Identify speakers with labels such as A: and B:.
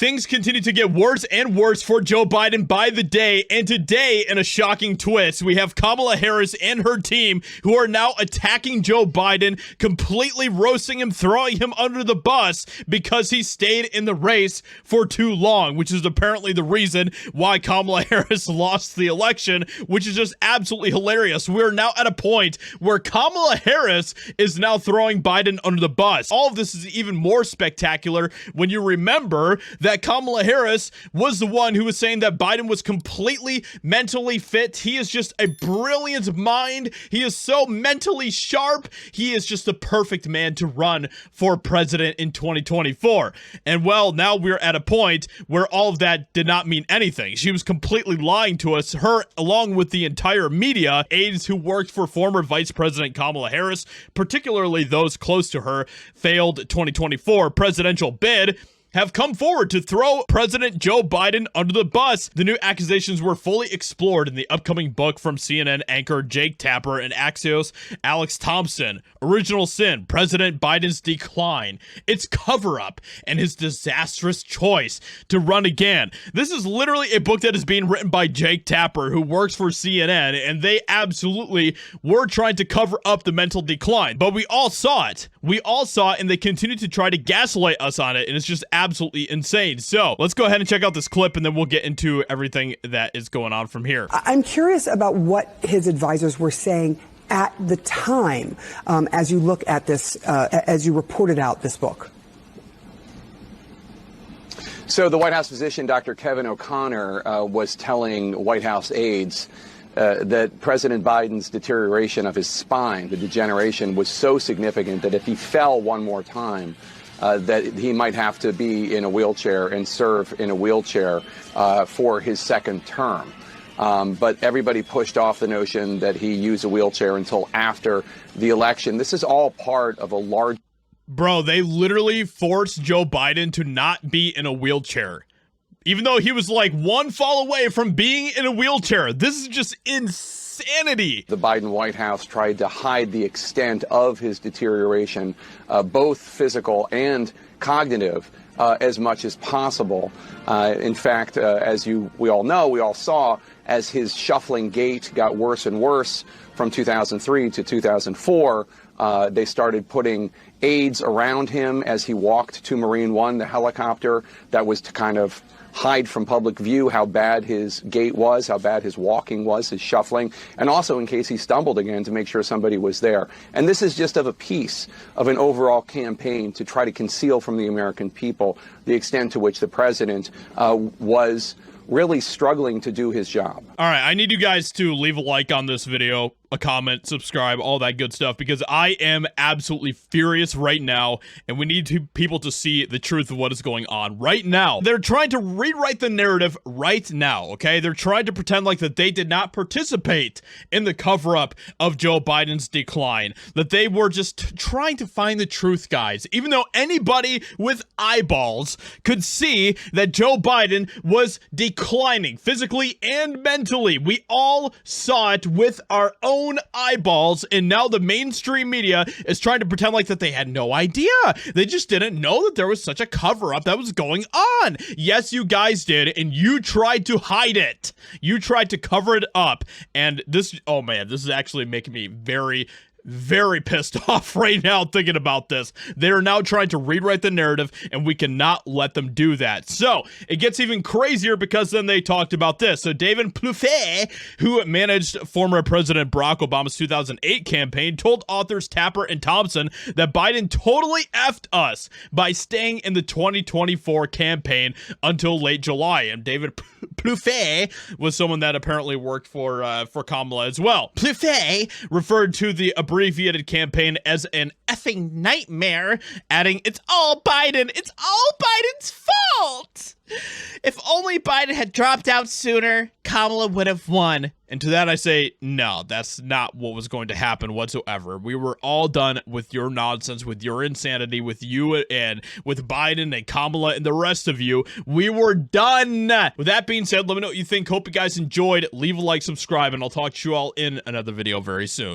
A: Things continue to get worse and worse for Joe Biden by the day, and today, in a shocking twist, we have Kamala Harris and her team who are now attacking Joe Biden, completely roasting him, throwing him under the bus because he stayed in the race for too long, which is apparently the reason why Kamala Harris lost the election, which is just absolutely hilarious. We're now at a point where Kamala Harris is now throwing Biden under the bus. All of this is even more spectacular when you remember that Kamala Harris was the one who was saying that Biden was completely mentally fit. He is just a brilliant mind. He is so mentally sharp. He is just the perfect man to run for president in 2024. And well, now we're at a point where all of that did not mean anything. She was completely lying to us. Her, along with the entire media, aides who worked for former Vice President Kamala Harris, particularly those close to her, failed 2024 presidential bid, have come forward to throw President Joe Biden under the bus. The new accusations were fully explored in the upcoming book from CNN anchor Jake Tapper and Axios' Alex Thompson, Original Sin, President Biden's Decline, its cover-up, and his disastrous choice to run again. This is literally a book that is being written by Jake Tapper, who works for CNN, and they absolutely were trying to cover up the mental decline. But we all saw it. We all saw it, and they continue to try to gaslight us on it, and it's just absolutely insane. So let's go ahead and check out this clip, and then we'll get into everything that is going on from here.
B: I'm curious about what his advisors were saying at the time as you look at this, as you reported out this book.
C: So the White House physician, Dr. Kevin O'Connor, was telling White House aides that President Biden's deterioration of his spine, the degeneration, was so significant that if he fell one more time, that he might have to be in a wheelchair and serve in a wheelchair for his second term. But everybody pushed off the notion that he used a wheelchair until after the election. This is all part of a large...
A: Bro, they literally forced Joe Biden to not be in a wheelchair, even though he was like one fall away from being in a wheelchair. This is just insanity.
C: The Biden White House tried to hide the extent of his deterioration, both physical and cognitive, as much as possible. In fact, as we all saw, as his shuffling gait got worse and worse from 2003 to 2004, they started putting aides around him as he walked to Marine One, the helicopter. That was to kind of hide from public view how bad his gait was, how bad his walking was, his shuffling, and also in case he stumbled again to make sure somebody was there. And this is just of a piece of an overall campaign to try to conceal from the American people the extent to which the president was really struggling to do his job.
A: All right, I need you guys to leave a like on this video, a comment, subscribe, all that good stuff, because I am absolutely furious right now, and we need people to see the truth of what is going on right now. They're trying to rewrite the narrative right now, okay? They're trying to pretend like that they did not participate in the cover-up of Joe Biden's decline, that they were just trying to find the truth, guys, even though anybody with eyeballs could see that Joe Biden was declining physically and mentally. We all saw it with our own eyeballs, and now the mainstream media is trying to pretend like that they had no idea. They just didn't know that there was such a cover-up that was going on. Yes, you guys did, and you tried to hide it. You tried to cover it up, and this, oh man, this is actually making me very pissed off right now thinking about this. They're now trying to rewrite the narrative, and we cannot let them do that. So it gets even crazier because then they talked about this. So David Plouffe, who managed former President Barack Obama's 2008 campaign, told authors Tapper and Thompson that Biden totally effed us by staying in the 2024 campaign until late July. And David Plouffe was someone that apparently worked for Kamala as well. Plouffe referred to the abbreviated campaign as an effing nightmare, adding, "It's all Biden. It's all Biden's fault. If only Biden had dropped out sooner, Kamala would have won." And to that I say, no, that's not what was going to happen whatsoever. We were all done with your nonsense, with your insanity, with you and with Biden and Kamala and the rest of you. We were done. With that being said, let me know what you think. Hope you guys enjoyed. Leave a like, subscribe, and I'll talk to you all in another video very soon.